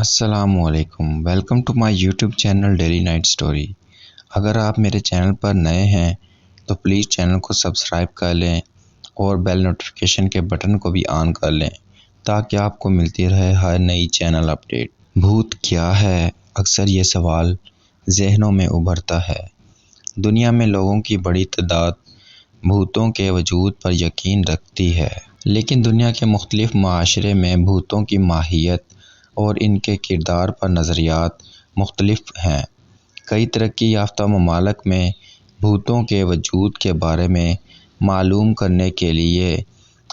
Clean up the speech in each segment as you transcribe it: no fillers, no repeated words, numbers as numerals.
السلام علیکم، welcome to my YouTube channel daily night story. اگر آپ میرے چینل پر نئے ہیں تو پلیز چینل کو سبسکرائب کر لیں اور بیل نوٹیفیکیشن کے بٹن کو بھی آن کر لیں تاکہ آپ کو ملتی رہے ہر نئی چینل اپڈیٹ۔ بھوت کیا ہے؟ اکثر یہ سوال ذہنوں میں ابھرتا ہے۔ دنیا میں لوگوں کی بڑی تعداد بھوتوں کے وجود پر یقین رکھتی ہے، لیکن دنیا کے مختلف معاشرے میں بھوتوں کی ماہیت اور ان کے کردار پر نظریات مختلف ہیں۔ کئی ترقی یافتہ ممالک میں بھوتوں کے وجود کے بارے میں معلوم کرنے کے لیے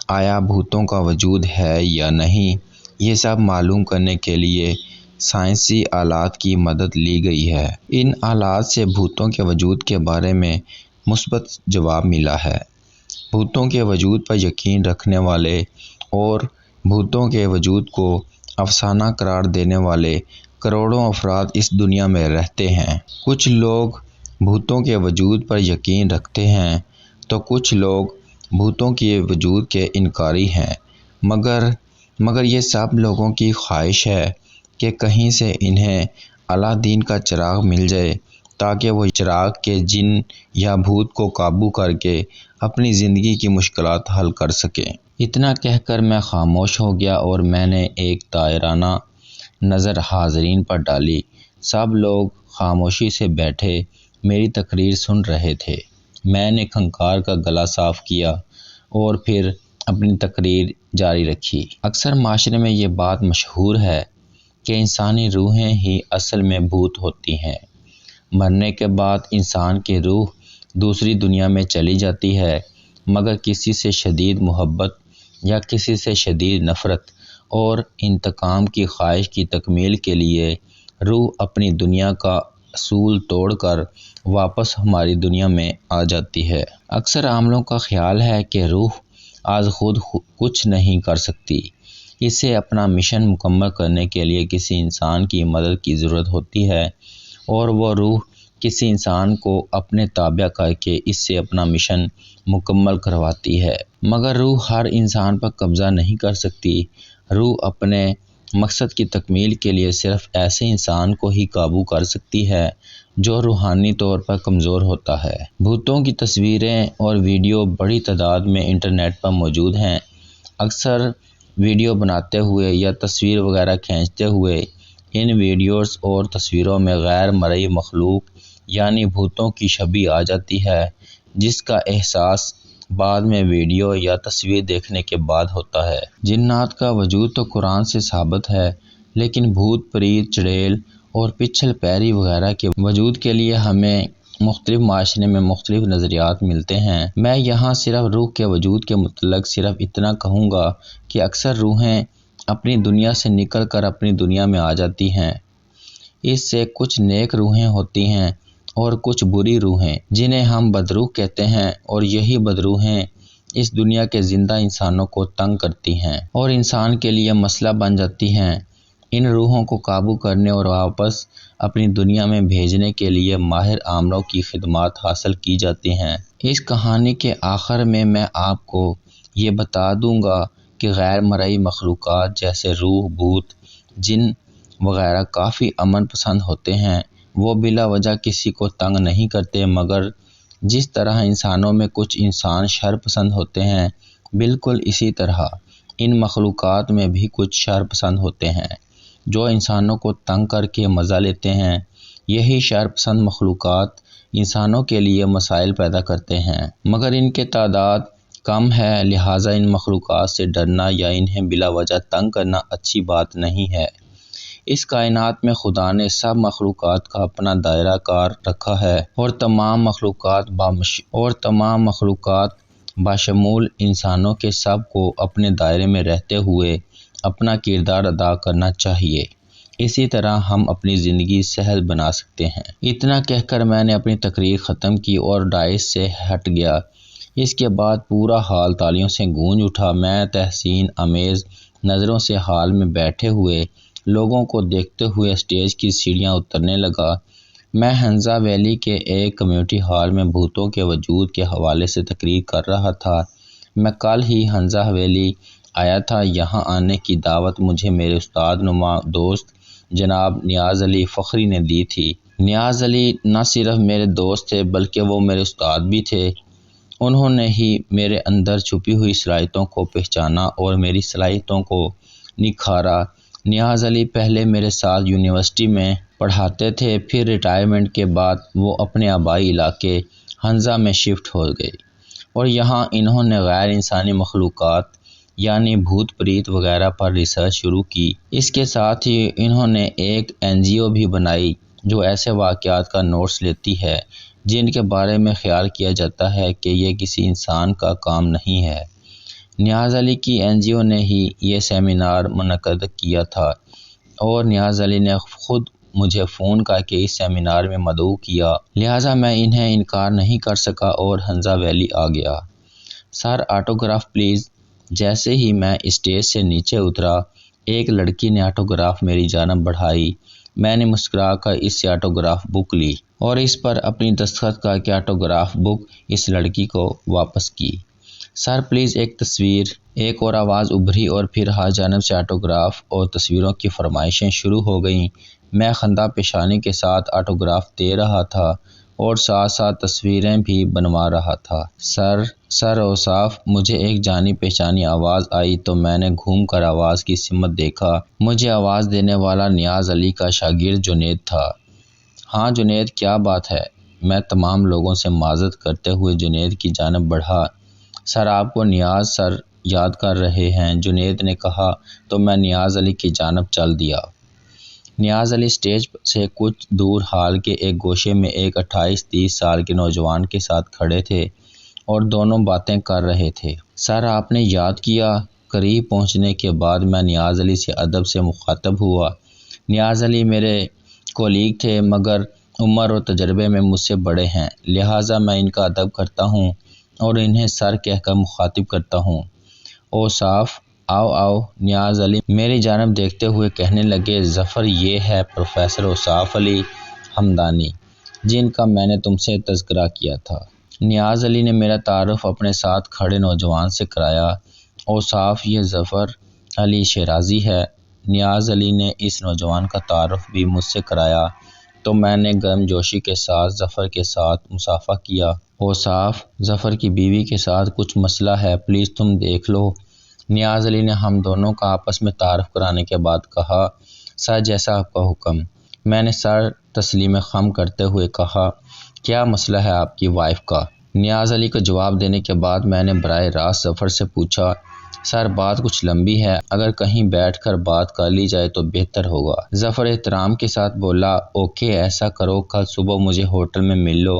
آیا بھوتوں کا وجود ہے یا نہیں، یہ سب معلوم کرنے کے لیے سائنسی آلات کی مدد لی گئی ہے۔ ان آلات سے بھوتوں کے وجود کے بارے میں مثبت جواب ملا ہے۔ بھوتوں کے وجود پر یقین رکھنے والے اور بھوتوں کے وجود کو افسانہ قرار دینے والے کروڑوں افراد اس دنیا میں رہتے ہیں۔ کچھ لوگ بھوتوں کے وجود پر یقین رکھتے ہیں تو کچھ لوگ بھوتوں کے وجود کے انکاری ہیں، مگر یہ سب لوگوں کی خواہش ہے کہ کہیں سے انہیں اعلیٰ دین کا چراغ مل جائے تاکہ وہ چراغ کے جن یا بھوت کو قابو کر کے اپنی زندگی کی مشکلات حل کر سکیں۔ اتنا کہہ کر میں خاموش ہو گیا اور میں نے ایک طائرانہ نظر حاضرین پر ڈالی۔ سب لوگ خاموشی سے بیٹھے میری تقریر سن رہے تھے۔ میں نے کھنکار کا گلا صاف کیا اور پھر اپنی تقریر جاری رکھی۔ اکثر معاشرے میں یہ بات مشہور ہے کہ انسانی روحیں ہی اصل میں بھوت ہوتی ہیں۔ مرنے کے بعد انسان کی روح دوسری دنیا میں چلی جاتی ہے، مگر کسی سے شدید محبت یا کسی سے شدید نفرت اور انتقام کی خواہش کی تکمیل کے لیے روح اپنی دنیا کا اصول توڑ کر واپس ہماری دنیا میں آ جاتی ہے۔ اکثر عاملوں کا خیال ہے کہ روح آج خود کچھ نہیں کر سکتی، اسے اپنا مشن مکمل کرنے کے لیے کسی انسان کی مدد کی ضرورت ہوتی ہے اور وہ روح کسی انسان کو اپنے تابع کر کے اس سے اپنا مشن مکمل کرواتی ہے۔ مگر روح ہر انسان پر قبضہ نہیں کر سکتی۔ روح اپنے مقصد کی تکمیل کے لیے صرف ایسے انسان کو ہی قابو کر سکتی ہے جو روحانی طور پر کمزور ہوتا ہے۔ بھوتوں کی تصویریں اور ویڈیو بڑی تعداد میں انٹرنیٹ پر موجود ہیں۔ اکثر ویڈیو بناتے ہوئے یا تصویر وغیرہ کھینچتے ہوئے ان ویڈیوز اور تصویروں میں غیر مرئی مخلوق یعنی بھوتوں کی شبیہ آ جاتی ہے، جس کا احساس بعد میں ویڈیو یا تصویر دیکھنے کے بعد ہوتا ہے۔ جنات کا وجود تو قرآن سے ثابت ہے، لیکن بھوت پریت چڑیل اور پچھل پیری وغیرہ کے وجود کے لیے ہمیں مختلف معاشرے میں مختلف نظریات ملتے ہیں۔ میں یہاں صرف روح کے وجود کے متعلق صرف اتنا کہوں گا کہ اکثر روحیں اپنی دنیا سے نکل کر اپنی دنیا میں آ جاتی ہیں۔ اس سے کچھ نیک روحیں ہوتی ہیں اور کچھ بری روحیں جنہیں ہم بدروح کہتے ہیں، اور یہی بدروحیں اس دنیا کے زندہ انسانوں کو تنگ کرتی ہیں اور انسان کے لیے مسئلہ بن جاتی ہیں۔ ان روحوں کو قابو کرنے اور واپس اپنی دنیا میں بھیجنے کے لیے ماہر عاملوں کی خدمات حاصل کی جاتی ہیں۔ اس کہانی کے آخر میں آپ کو یہ بتا دوں گا کہ غیر مرئی مخلوقات جیسے روح، بھوت، جن وغیرہ کافی امن پسند ہوتے ہیں۔ وہ بلا وجہ کسی کو تنگ نہیں کرتے، مگر جس طرح انسانوں میں کچھ انسان شر پسند ہوتے ہیں، بالکل اسی طرح ان مخلوقات میں بھی کچھ شر پسند ہوتے ہیں جو انسانوں کو تنگ کر کے مزہ لیتے ہیں۔ یہی شر پسند مخلوقات انسانوں کے لیے مسائل پیدا کرتے ہیں، مگر ان کی تعداد کم ہے، لہٰذا ان مخلوقات سے ڈرنا یا انہیں بلا وجہ تنگ کرنا اچھی بات نہیں ہے۔ اس کائنات میں خدا نے سب مخلوقات کا اپنا دائرہ کار رکھا ہے اور تمام مخلوقات بشمول انسانوں کے سب کو اپنے دائرے میں رہتے ہوئے اپنا کردار ادا کرنا چاہیے۔ اسی طرح ہم اپنی زندگی سہل بنا سکتے ہیں۔ اتنا کہہ کر میں نے اپنی تقریر ختم کی اور ڈائس سے ہٹ گیا۔ اس کے بعد پورا ہال تالیوں سے گونج اٹھا۔ میں تحسین آمیز نظروں سے ہال میں بیٹھے ہوئے لوگوں کو دیکھتے ہوئے اسٹیج کی سیڑھیاں اترنے لگا۔ میں ہنزا ویلی کے ایک کمیونٹی ہال میں بھوتوں کے وجود کے حوالے سے تقریر کر رہا تھا۔ میں کل ہی ہنزا ویلی آیا تھا۔ یہاں آنے کی دعوت مجھے میرے استاد نما دوست جناب نیاز علی فخری نے دی تھی۔ نیاز علی نہ صرف میرے دوست تھے بلکہ وہ میرے استاد بھی تھے۔ انہوں نے ہی میرے اندر چھپی ہوئی صلاحیتوں کو پہچانا اور میری صلاحیتوں کو نکھارا۔ نیاز علی پہلے میرے ساتھ یونیورسٹی میں پڑھاتے تھے، پھر ریٹائرمنٹ کے بعد وہ اپنے آبائی علاقے ہنزا میں شفٹ ہو گئے اور یہاں انہوں نے غیر انسانی مخلوقات یعنی بھوت پریت وغیرہ پر ریسرچ شروع کی۔ اس کے ساتھ ہی انہوں نے ایک NGO بھی بنائی جو ایسے واقعات کا نوٹس لیتی ہے جن کے بارے میں خیال کیا جاتا ہے کہ یہ کسی انسان کا کام نہیں ہے۔ نیاز علی کی NGO نے ہی یہ سیمینار منعقد کیا تھا اور نیاز علی نے خود مجھے فون کر کے اس سیمینار میں مدعو کیا، لہٰذا میں انہیں انکار نہیں کر سکا اور ہنزا ویلی آ گیا۔ سر آٹوگراف پلیز۔ جیسے ہی میں اسٹیج سے نیچے اترا، ایک لڑکی نے آٹوگراف میری جانب بڑھائی۔ میں نے مسکرا کر اس سے آٹوگراف بک لی اور اس پر اپنی دستخط کر کے آٹوگراف بک اس لڑکی کو واپس کی۔ سر پلیز ایک تصویر۔ ایک اور آواز ابھری اور پھر ہر جانب سے آٹوگراف اور تصویروں کی فرمائشیں شروع ہو گئیں۔ میں خندہ پیشانی کے ساتھ آٹوگراف دے رہا تھا اور ساتھ ساتھ تصویریں بھی بنوا رہا تھا۔ سر اوصاف، مجھے ایک جانی پہچانی آواز آئی تو میں نے گھوم کر آواز کی سمت دیکھا۔ مجھے آواز دینے والا نیاز علی کا شاگرد جنید تھا۔ ہاں جنید، کیا بات ہے؟ میں تمام لوگوں سے معذرت کرتے ہوئے جنید کی جانب بڑھا۔ سر آپ کو نیاز سر یاد کر رہے ہیں، جنید نے کہا تو میں نیاز علی کی جانب چل دیا۔ نیاز علی اسٹیج سے کچھ دور ہال کے ایک گوشے میں ایک 28-30 سال کے نوجوان کے ساتھ کھڑے تھے اور دونوں باتیں کر رہے تھے۔ سر آپ نے یاد کیا۔ قریب پہنچنے کے بعد میں نیاز علی سے ادب سے مخاطب ہوا۔ نیاز علی میرے کولیگ تھے مگر عمر اور تجربے میں مجھ سے بڑے ہیں، لہٰذا میں ان کا ادب کرتا ہوں اور انہیں سر کہہ کر مخاطب کرتا ہوں۔ اوصاف، آؤ آؤ۔ نیاز علی میری جانب دیکھتے ہوئے کہنے لگے، ظفر یہ ہے پروفیسر اوصاف علی حمدانی جن کا میں نے تم سے تذکرہ کیا تھا۔ نیاز علی نے میرا تعارف اپنے ساتھ کھڑے نوجوان سے کرایا۔ اوصاف، یہ ظفر علی شیرازی ہے۔ نیاز علی نے اس نوجوان کا تعارف بھی مجھ سے کرایا تو میں نے گرم جوشی کے ساتھ ظفر کے ساتھ مصافحہ کیا۔ اوصاف، ظفر کی بیوی کے ساتھ کچھ مسئلہ ہے، پلیز تم دیکھ لو۔ نیاز علی نے ہم دونوں کا آپس میں تعارف کرانے کے بعد کہا، سر جیسا آپ کا حکم۔ میں نے سر تسلیم خم کرتے ہوئے کہا، کیا مسئلہ ہے آپ کی وائف کا؟ نیاز علی کو جواب دینے کے بعد میں نے براہ راست ظفر سے پوچھا، سر بات کچھ لمبی ہے، اگر کہیں بیٹھ کر بات کر لی جائے تو بہتر ہوگا۔ ظفر احترام کے ساتھ بولا، اوکے ایسا کرو، کل صبح مجھے ہوٹل میں مل لو،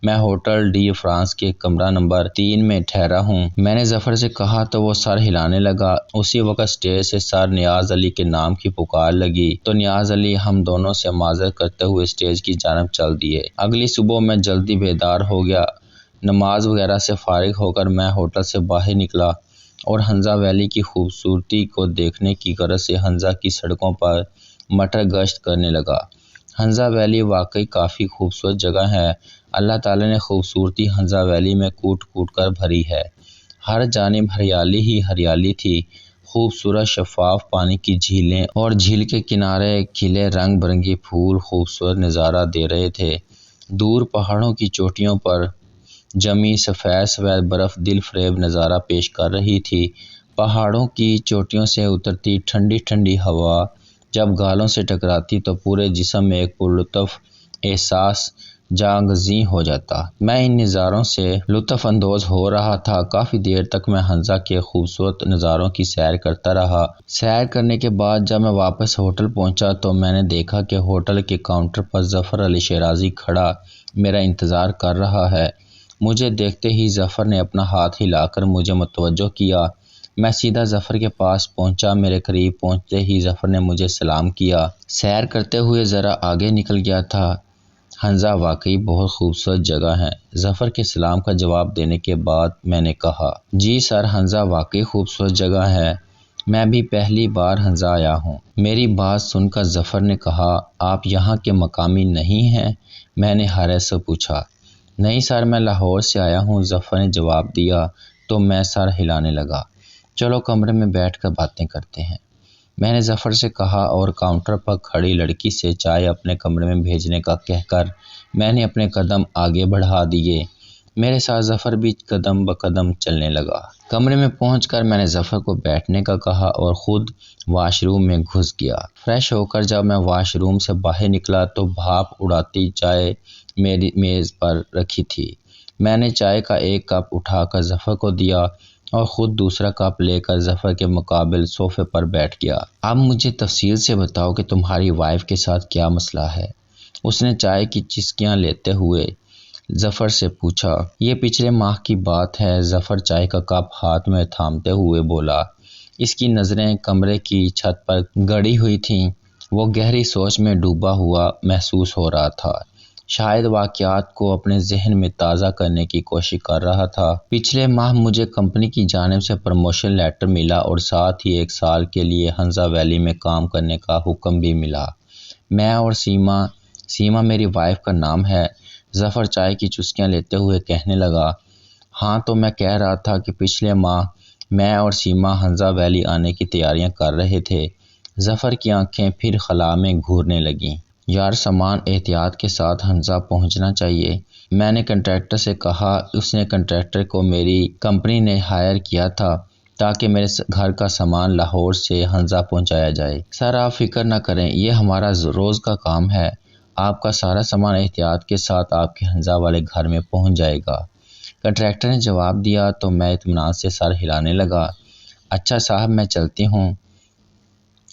میں ہوٹل ڈی فرانس کے کمرہ نمبر 3 میں ٹھہرا ہوں۔ میں نے ظفر سے کہا تو وہ سر ہلانے لگا۔ اسی وقت اسٹیج سے سر نیاز علی کے نام کی پکار لگی تو نیاز علی ہم دونوں سے معذرت کرتے ہوئے اسٹیج کی جانب چل دیے۔ اگلی صبح میں جلدی بیدار ہو گیا۔ نماز وغیرہ سے فارغ ہو کر میں ہوٹل سے باہر نکلا اور ہنزا ویلی کی خوبصورتی کو دیکھنے کی غرض سے ہنزا کی سڑکوں پر مٹر گشت کرنے لگا۔ ہنزا ویلی واقعی کافی خوبصورت جگہ ہے۔ اللہ تعالی نے خوبصورتی ہنزا ویلی میں کوٹ کوٹ کر بھری ہے۔ ہر جانب ہریالی ہی ہریالی تھی، خوبصورت شفاف پانی کی جھیلیں اور جھیل کے کنارے کھلے رنگ برنگی پھول خوبصورت نظارہ دے رہے تھے۔ دور پہاڑوں کی چوٹیوں پر جمی سفید سفید برف دل فریب نظارہ پیش کر رہی تھی۔ پہاڑوں کی چوٹیوں سے اترتی ٹھنڈی ٹھنڈی ہوا جب گالوں سے ٹکراتی تو پورے جسم میں ایک پرلطف احساس جاگزیں ہو جاتا۔ میں ان نظاروں سے لطف اندوز ہو رہا تھا۔ کافی دیر تک میں ہنزا کے خوبصورت نظاروں کی سیر کرتا رہا۔ سیر کرنے کے بعد جب میں واپس ہوٹل پہنچا تو میں نے دیکھا کہ ہوٹل کے کاؤنٹر پر ظفر علی شیرازی کھڑا میرا انتظار کر رہا ہے۔ مجھے دیکھتے ہی ظفر نے اپنا ہاتھ ہلا کر مجھے متوجہ کیا۔ میں سیدھا ظفر کے پاس پہنچا۔ میرے قریب پہنچتے ہی ظفر نے مجھے سلام کیا۔ سیر کرتے ہوئے ذرا آگے نکل گیا تھا۔ ہنزا واقعی بہت خوبصورت جگہ ہے۔ ظفر کے سلام کا جواب دینے کے بعد میں نے کہا، جی سر، ہنزا واقعی خوبصورت جگہ ہے، میں بھی پہلی بار ہنزا آیا ہوں۔ میری بات سن کر ظفر نے کہا، آپ یہاں کے مقامی نہیں ہیں؟ میں نے حیرت سے پوچھا۔ نہیں سر، میں لاہور سے آیا ہوں، ظفر نے جواب دیا تو میں سر ہلانے لگا۔ چلو کمرے میں بیٹھ کر باتیں کرتے ہیں۔ میں نے ظفر سے کہا اور کاؤنٹر پر کھڑی لڑکی سے چائے اپنے کمرے میں بھیجنے کا کہہ کر میں نے اپنے قدم آگے بڑھا دیے۔ میرے ساتھ ظفر بھی قدم بقدم چلنے لگا۔ کمرے میں پہنچ کر میں نے ظفر کو بیٹھنے کا کہا اور خود واش روم میں گھس گیا۔ فریش ہو کر جب میں واش روم سے باہر نکلا تو بھاپ اڑاتی چائے میری میز پر رکھی تھی۔ میں نے چائے کا ایک کپ اٹھا کر ظفر کو دیا اور خود دوسرا کپ لے کر ظفر کے مقابل صوفے پر بیٹھ گیا۔ اب مجھے تفصیل سے بتاؤ کہ تمہاری وائف کے ساتھ کیا مسئلہ ہے؟ اس نے چائے کی چسکیاں لیتے ہوئے ظفر سے پوچھا۔ یہ پچھلے ماہ کی بات ہے، ظفر چائے کا کپ ہاتھ میں تھامتے ہوئے بولا۔ اس کی نظریں کمرے کی چھت پر گڑی ہوئی تھیں۔ وہ گہری سوچ میں ڈوبا ہوا محسوس ہو رہا تھا، شاید واقعات کو اپنے ذہن میں تازہ کرنے کی کوشش کر رہا تھا۔ پچھلے ماہ مجھے کمپنی کی جانب سے پروموشن لیٹر ملا اور ساتھ ہی 1 سال کے لیے ہنزا ویلی میں کام کرنے کا حکم بھی ملا۔ میں اور سیما میری وائف کا نام ہے، ظفر چائے کی چسکیاں لیتے ہوئے کہنے لگا۔ ہاں تو میں کہہ رہا تھا کہ پچھلے ماہ میں اور سیما ہنزا ویلی آنے کی تیاریاں کر رہے تھے۔ ظفر کی آنکھیں پھر خلا میں گھورنے لگیں۔ یار سامان احتیاط کے ساتھ ہنزا پہنچنا چاہیے، میں نے کنٹریکٹر سے کہا۔ اس نے کنٹریکٹر کو میری کمپنی نے ہائر کیا تھا تاکہ میرے گھر کا سامان لاہور سے ہنزا پہنچایا جائے۔ سر آپ فکر نہ کریں، یہ ہمارا روز کا کام ہے، آپ کا سارا سامان احتیاط کے ساتھ آپ کے ہنزا والے گھر میں پہنچ جائے گا۔ کنٹریکٹر نے جواب دیا تو میں اطمینان سے سر ہلانے لگا۔ اچھا صاحب میں چلتی ہوں۔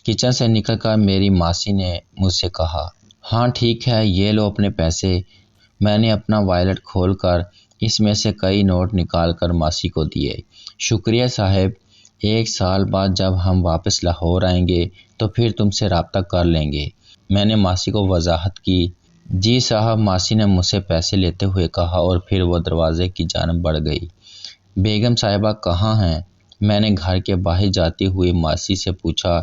کچن سے نکل کر میری ماسی نے مجھ سے کہا۔ ہاں ٹھیک ہے، یہ لو اپنے پیسے۔ میں نے اپنا وائلٹ کھول کر اس میں سے کئی نوٹ نکال کر ماسی کو دیے۔ شکریہ صاحب، 1 سال بعد جب ہم واپس لاہور آئیں گے تو پھر تم سے رابطہ کر لیں گے، میں نے ماسی کو وضاحت کی۔ جی صاحب، ماسی نے مجھ سے پیسے لیتے ہوئے کہا اور پھر وہ دروازے کی جانب بڑھ گئی۔ بیگم صاحبہ کہاں ہیں؟ میں نے گھر کے باہر جاتی ہوئی ماسی سے پوچھا۔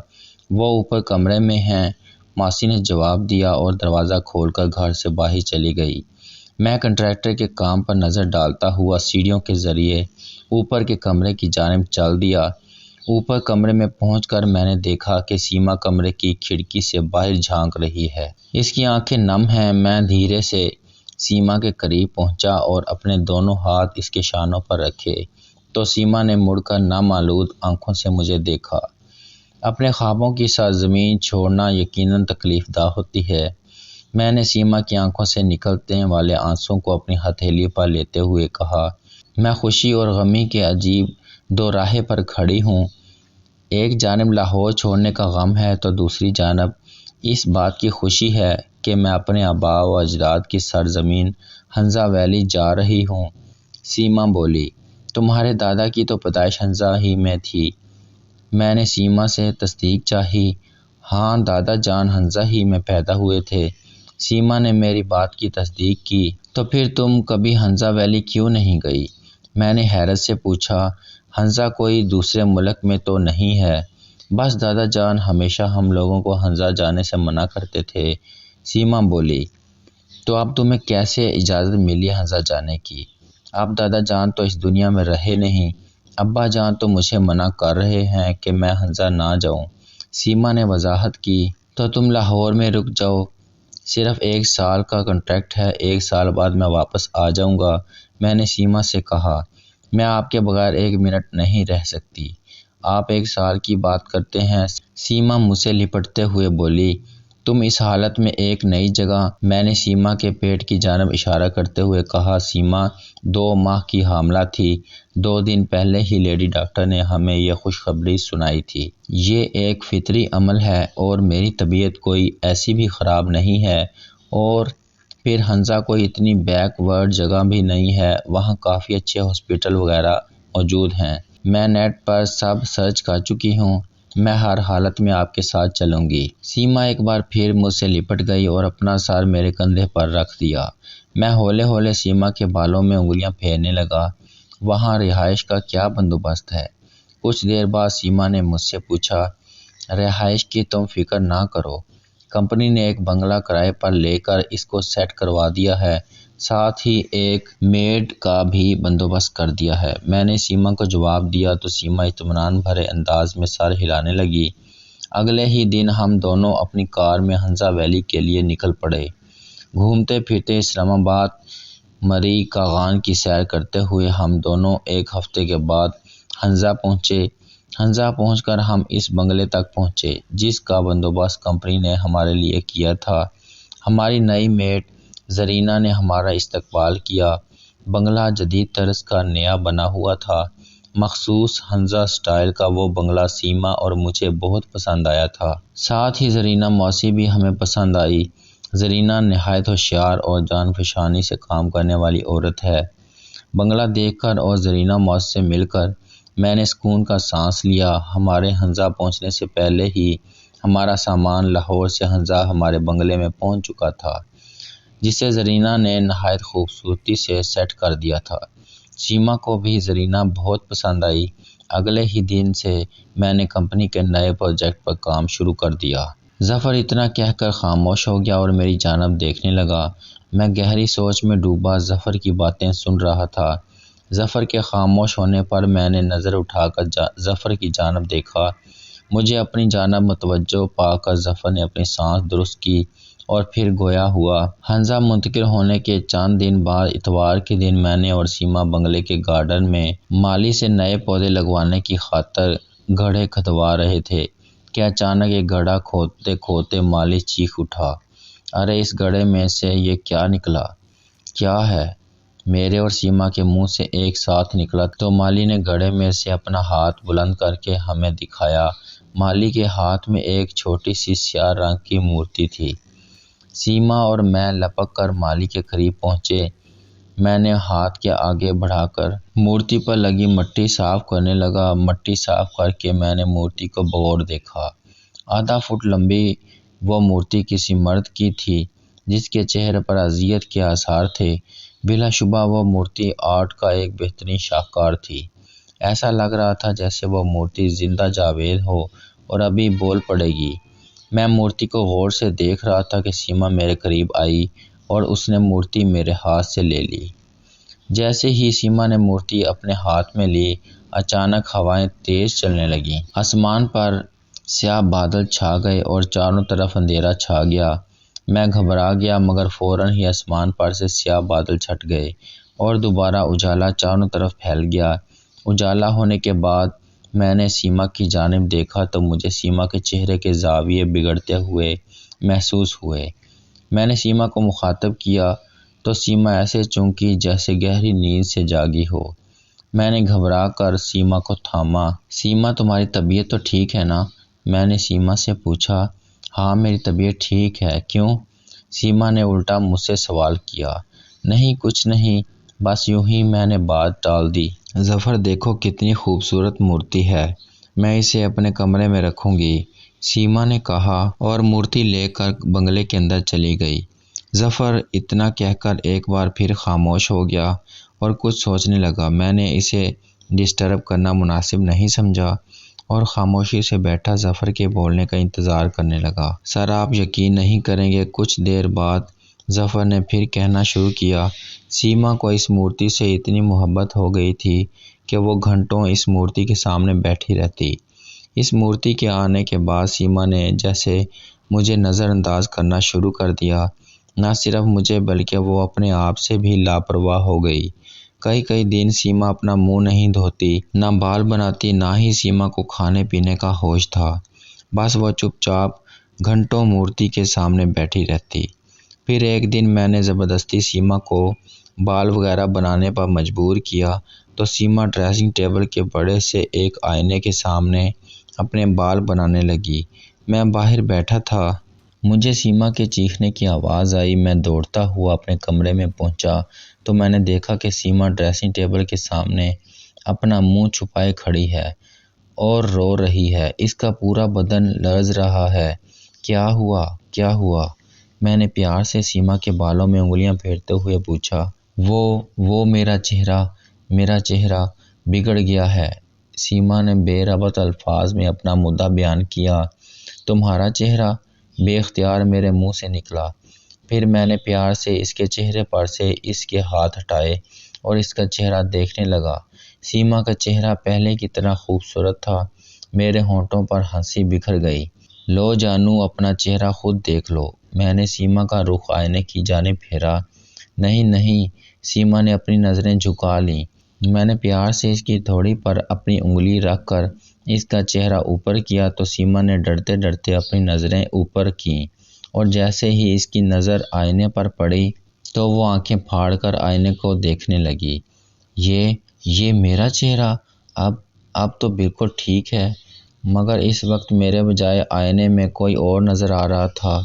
وہ اوپر کمرے میں ہیں، ماسی نے جواب دیا اور دروازہ کھول کر گھر سے باہر چلی گئی۔ میں کنٹریکٹر کے کام پر نظر ڈالتا ہوا سیڑھیوں کے ذریعے اوپر کے کمرے کی جانب چل دیا۔ اوپر کمرے میں پہنچ کر میں نے دیکھا کہ سیما کمرے کی کھڑکی سے باہر جھانک رہی ہے۔ اس کی آنکھیں نم ہیں۔ میں دھیرے سے سیما کے قریب پہنچا اور اپنے دونوں ہاتھ اس کے شانوں پر رکھے تو سیما نے مڑ کر نامعلوم آنکھوں سے مجھے دیکھا۔ اپنے خوابوں کی سرزمین چھوڑنا یقیناً تکلیف دہ ہوتی ہے۔ میں نے سیما کی آنکھوں سے نکلنے والے آنسوں کو اپنی ہتھیلی پر لیتے ہوئے کہا۔ میں خوشی اور غمی کے عجیب دوراہے پر کھڑی ہوں۔ ایک جانب لاہور چھوڑنے کا غم ہے تو دوسری جانب اس بات کی خوشی ہے کہ میں اپنے آباء و اجداد کی سرزمین ہنزا ویلی جا رہی ہوں۔ سیما بولی۔ تمہارے دادا کی تو پیدائش ہنزا ہی میں تھی؟ میں نے سیما سے تصدیق چاہی۔ ہاں دادا جان ہنزا ہی میں پیدا ہوئے تھے۔ سیما نے میری بات کی تصدیق کی۔ تو پھر تم کبھی ہنزا ویلی کیوں نہیں گئی؟ میں نے حیرت سے پوچھا۔ ہنزا کوئی دوسرے ملک میں تو نہیں ہے؟ بس دادا جان ہمیشہ ہم لوگوں کو ہنزا جانے سے منع کرتے تھے۔ سیما بولی۔ تو اب تمہیں کیسے اجازت ملی ہنزا جانے کی؟ اب دادا جان تو اس دنیا میں رہے نہیں، ابا جان تو مجھے منع کر رہے ہیں کہ میں ہنزا نہ جاؤں۔ سیما نے وضاحت کی۔ تو تم لاہور میں رک جاؤ، صرف 1 سال کا کنٹریکٹ ہے، 1 سال بعد میں واپس آ جاؤں گا، میں نے سیما سے کہا۔ میں آپ کے بغیر 1 منٹ نہیں رہ سکتی۔ آپ 1 سال کی بات کرتے ہیں، سیما مجھ سے لپٹتے ہوئے بولی۔ تم اس حالت میں ایک نئی جگہ، میں نے سیما کے پیٹ کی جانب اشارہ کرتے ہوئے کہا۔ سیما 2 ماہ کی حاملہ تھی۔ 2 دن پہلے ہی لیڈی ڈاکٹر نے ہمیں یہ خوشخبری سنائی تھی۔ یہ ایک فطری عمل ہے اور میری طبیعت کوئی ایسی بھی خراب نہیں ہے، اور پھر ہنزا کوئی اتنی بیک ورڈ جگہ بھی نہیں ہے، وہاں کافی اچھے ہاسپٹل وغیرہ موجود ہیں۔ میں نیٹ پر سب سرچ کر چکی ہوں، میں ہر حالت میں آپ کے ساتھ چلوں گی۔ سیما ایک بار پھر مجھ سے لپٹ گئی اور اپنا سر میرے کندھے پر رکھ دیا۔ میں ہولے ہولے سیما کے بالوں میں انگلیاں پھیرنے لگا۔ وہاں رہائش کا کیا بندوبست ہے؟ کچھ دیر بعد سیما نے مجھ سے پوچھا۔ رہائش کی تم فکر نہ کرو، کمپنی نے ایک بنگلہ کرائے پر لے کر اس کو سیٹ کروا دیا ہے، ساتھ ہی ایک میڈ کا بھی بندوبست کر دیا ہے، میں نے سیما کو جواب دیا تو سیما اطمینان بھرے انداز میں سر ہلانے لگی۔ اگلے ہی دن ہم دونوں اپنی کار میں ہنزا ویلی کے لیے نکل پڑے۔ گھومتے پھرتے اسلام آباد مری کاغان کی سیر کرتے ہوئے ہم دونوں ایک ہفتے کے بعد ہنزا پہنچے۔ ہنزا پہنچ کر ہم اس بنگلے تک پہنچے جس کا بندوبست کمپنی نے ہمارے لیے کیا تھا۔ ہماری نئی میٹ زرینہ نے ہمارا استقبال کیا۔ بنگلہ جدید طرز کا نیا بنا ہوا تھا۔ مخصوص ہنزا سٹائل کا وہ بنگلہ سیما اور مجھے بہت پسند آیا تھا۔ ساتھ ہی زرینہ موسی بھی ہمیں پسند آئی۔ زرینہ نہایت ہوشیار اور جان فشانی سے کام کرنے والی عورت ہے۔ بنگلہ دیکھ کر اور زرینہ موسی سے مل کر میں نے سکون کا سانس لیا۔ ہمارے ہنزا پہنچنے سے پہلے ہی ہمارا سامان لاہور سے ہنزا ہمارے بنگلے میں پہنچ چکا تھا، جسے زرینہ نے نہایت خوبصورتی سے سیٹ کر دیا تھا۔ سیما کو بھی زرینہ بہت پسند آئی۔ اگلے ہی دن سے میں نے کمپنی کے نئے پروجیکٹ پر کام شروع کر دیا۔ ظفر اتنا کہہ کر خاموش ہو گیا اور میری جانب دیکھنے لگا۔ میں گہری سوچ میں ڈوبا ظفر کی باتیں سن رہا تھا۔ ظفر کے خاموش ہونے پر میں نے نظر اٹھا کر ظفر کی جانب دیکھا۔ مجھے اپنی جانب متوجہ پا کر ظفر نے اپنی سانس درست کی اور پھر گویا ہوا۔ ہنزا منتقل ہونے کے چند دن بعد اتوار کے دن میں نے اور سیما بنگلے کے گارڈن میں مالی سے نئے پودے لگوانے کی خاطر گڑھے کھدوا رہے تھے کہ اچانک ایک گڑھا کھودتے کھودتے مالی چیخ اٹھا، ارے اس گڑھے میں سے یہ کیا نکلا؟ کیا ہے؟ میرے اور سیما کے منہ سے ایک ساتھ نکلا تو مالی نے گڑھے میں سے اپنا ہاتھ بلند کر کے ہمیں دکھایا۔ مالی کے ہاتھ میں ایک چھوٹی سی سیاہ رنگ کی مورتی تھی۔ سیما اور میں لپک کر مالی کے قریب پہنچے۔ میں نے ہاتھ کے آگے بڑھا کر مورتی پر لگی مٹی صاف کرنے لگا۔ مٹی صاف کر کے میں نے مورتی کو بغور دیکھا۔ آدھا فٹ لمبی وہ مورتی کسی مرد کی تھی جس کے چہرے پر اذیت کے آثار تھے۔ بلا شبہ وہ مورتی آرٹ کا ایک بہترین شاہکار تھی۔ ایسا لگ رہا تھا جیسے وہ مورتی زندہ جاوید ہو اور ابھی بول پڑے گی۔ میں مورتی کو غور سے دیکھ رہا تھا کہ سیما میرے قریب آئی اور اس نے مورتی میرے ہاتھ سے لے لی۔ جیسے ہی سیما نے مورتی اپنے ہاتھ میں لی، اچانک ہوائیں تیز چلنے لگیں۔ آسمان پر سیاہ بادل چھا گئے اور چاروں طرف اندھیرا چھا گیا۔ میں گھبرا گیا مگر فوراً ہی آسمان پر سے سیاہ بادل چھٹ گئے اور دوبارہ اجالا چاروں طرف پھیل گیا۔ اجالا ہونے کے بعد میں نے سیما کی جانب دیکھا تو مجھے سیما کے چہرے کے زاویے بگڑتے ہوئے محسوس ہوئے۔ میں نے سیما کو مخاطب کیا تو سیما ایسے چونکی جیسے گہری نیند سے جاگی ہو۔ میں نے گھبرا کر سیما کو تھاما۔ سیما تمہاری طبیعت تو ٹھیک ہے نا؟ میں نے سیما سے پوچھا۔ ہاں میری طبیعت ٹھیک ہے، کیوں؟ سیما نے الٹا مجھ سے سوال کیا۔ نہیں کچھ نہیں، بس یوں ہی میں نے بات ٹال دی۔ ظفر دیکھو کتنی خوبصورت مورتی ہے، میں اسے اپنے کمرے میں رکھوں گی، سیما نے کہا اور مورتی لے کر بنگلے کے اندر چلی گئی۔ ظفر اتنا کہہ کر ایک بار پھر خاموش ہو گیا اور کچھ سوچنے لگا۔ میں نے اسے ڈسٹرب کرنا مناسب نہیں سمجھا اور خاموشی سے بیٹھا ظفر کے بولنے کا انتظار کرنے لگا۔ سر آپ یقین نہیں کریں گے، کچھ دیر بعد ظفر نے پھر کہنا شروع کیا۔ سیما کو اس مورتی سے اتنی محبت ہو گئی تھی کہ وہ گھنٹوں اس مورتی کے سامنے بیٹھی رہتی۔ اس مورتی کے آنے کے بعد سیما نے جیسے مجھے نظر انداز کرنا شروع کر دیا۔ نہ صرف مجھے بلکہ وہ اپنے آپ سے بھی لاپرواہ ہو گئی۔ کئی دن سیما اپنا منہ نہیں دھوتی، نہ بال بناتی، نہ ہی سیما کو کھانے پینے کا ہوش تھا۔ بس وہ چپ چاپ گھنٹوں مورتی کے سامنے بیٹھی رہتی۔ پھر ایک دن میں نے زبردستی سیما کو بال وغیرہ بنانے پر مجبور کیا تو سیما ڈریسنگ ٹیبل کے بڑے سے ایک آئینے کے سامنے اپنے بال بنانے لگی۔ میں باہر بیٹھا تھا۔ مجھے سیما کے چیخنے کی آواز آئی۔ میں دوڑتا ہوا اپنے کمرے میں پہنچا تو میں نے دیکھا کہ سیما ڈریسنگ ٹیبل کے سامنے اپنا منہ چھپائے کھڑی ہے اور رو رہی ہے۔ اس کا پورا بدن لرز رہا ہے۔ کیا ہوا؟ کیا ہوا؟ میں نے پیار سے سیما کے بالوں میں انگلیاں پھیرتے ہوئے پوچھا۔ وہ میرا چہرہ بگڑ گیا ہے۔ سیما نے بے ربط الفاظ میں اپنا مدعا بیان کیا۔ تمہارا چہرہ؟ بے اختیار میرے منہ سے نکلا۔ پھر میں نے پیار سے اس کے چہرے پر سے اس کے ہاتھ ہٹائے اور اس کا چہرہ دیکھنے لگا۔ سیما کا چہرہ پہلے کی طرح خوبصورت تھا۔ میرے ہونٹوں پر ہنسی بکھر گئی۔ لو جانو، اپنا چہرہ خود دیکھ لو۔ میں نے سیما کا رخ آئینے کی جانب پھیرا۔ نہیں نہیں، سیما نے اپنی نظریں جھکا لیں۔ میں نے پیار سے اس کی تھوڑی پر اپنی انگلی رکھ کر اس کا چہرہ اوپر کیا تو سیما نے ڈرتے ڈرتے اپنی نظریں اوپر کیں، اور جیسے ہی اس کی نظر آئینے پر پڑی تو وہ آنکھیں پھاڑ کر آئینے کو دیکھنے لگی۔ یہ میرا چہرہ اب تو بالکل ٹھیک ہے، مگر اس وقت میرے بجائے آئینے میں کوئی اور نظر آ رہا تھا۔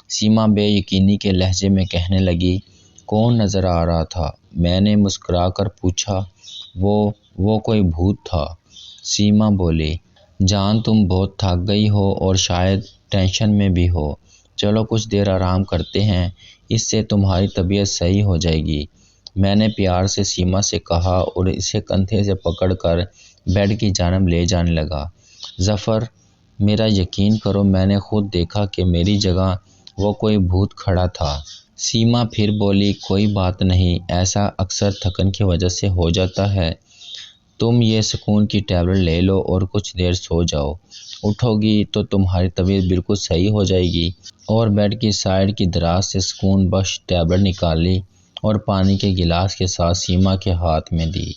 سیما بے یقینی کے لہجے میں کہنے لگی، کون نظر آ رہا تھا؟ میں نے مسکرا کر پوچھا۔ وہ کوئی بھوت تھا، سیما بولی۔ جان، تم بہت تھک گئی ہو اور شاید ٹینشن میں بھی ہو۔ چلو کچھ دیر آرام کرتے ہیں، اس سے تمہاری طبیعت صحیح ہو جائے گی، میں نے پیار سے سیما سے کہا اور اسے کندھے سے پکڑ کر بیڈ کی جانب لے جانے لگا۔ ظفر، میرا یقین کرو، میں نے خود دیکھا کہ میری جگہ وہ کوئی بھوت کھڑا تھا۔ سیما پھر بولی، کوئی بات نہیں، ایسا اکثر تھکن کی وجہ سے ہو جاتا ہے۔ تم یہ سکون کی ٹیبلٹ لے لو اور کچھ دیر سو جاؤ، اٹھو گی تو تمہاری طبیعت بالکل صحیح ہو جائے گی۔ اور بیڈ کی سائیڈ کی دراز سے سکون بخش ٹیبلٹ نکالی اور پانی کے گلاس کے ساتھ سیما کے ہاتھ میں دی۔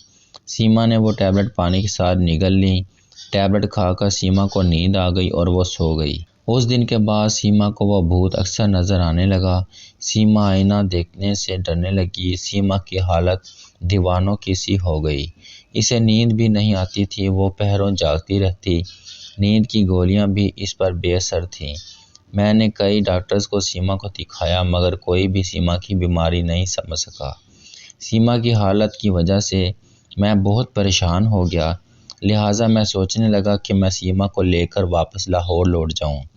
سیما نے وہ ٹیبلٹ پانی کے ساتھ نگل لی۔ ٹیبلٹ کھا کر سیما کو نیند آ گئی اور وہ سو گئی۔ اس دن کے بعد سیما کو وہ بھوت اکثر نظر آنے لگا۔ سیما آئینہ دیکھنے سے ڈرنے لگی۔ سیما کی حالت دیوانوں کی سی ہو گئی۔ اسے نیند بھی نہیں آتی تھی، وہ پہروں جاگتی رہتی۔ نیند کی گولیاں بھی اس پر بے اثر تھیں۔ میں نے کئی ڈاکٹرز کو سیما کو دکھایا مگر کوئی بھی سیما کی بیماری نہیں سمجھ سکا۔ سیما کی حالت کی وجہ سے میں بہت پریشان ہو گیا، لہٰذا میں سوچنے لگا کہ میں سیما کو لے کر واپس لاہور لوٹ جاؤں۔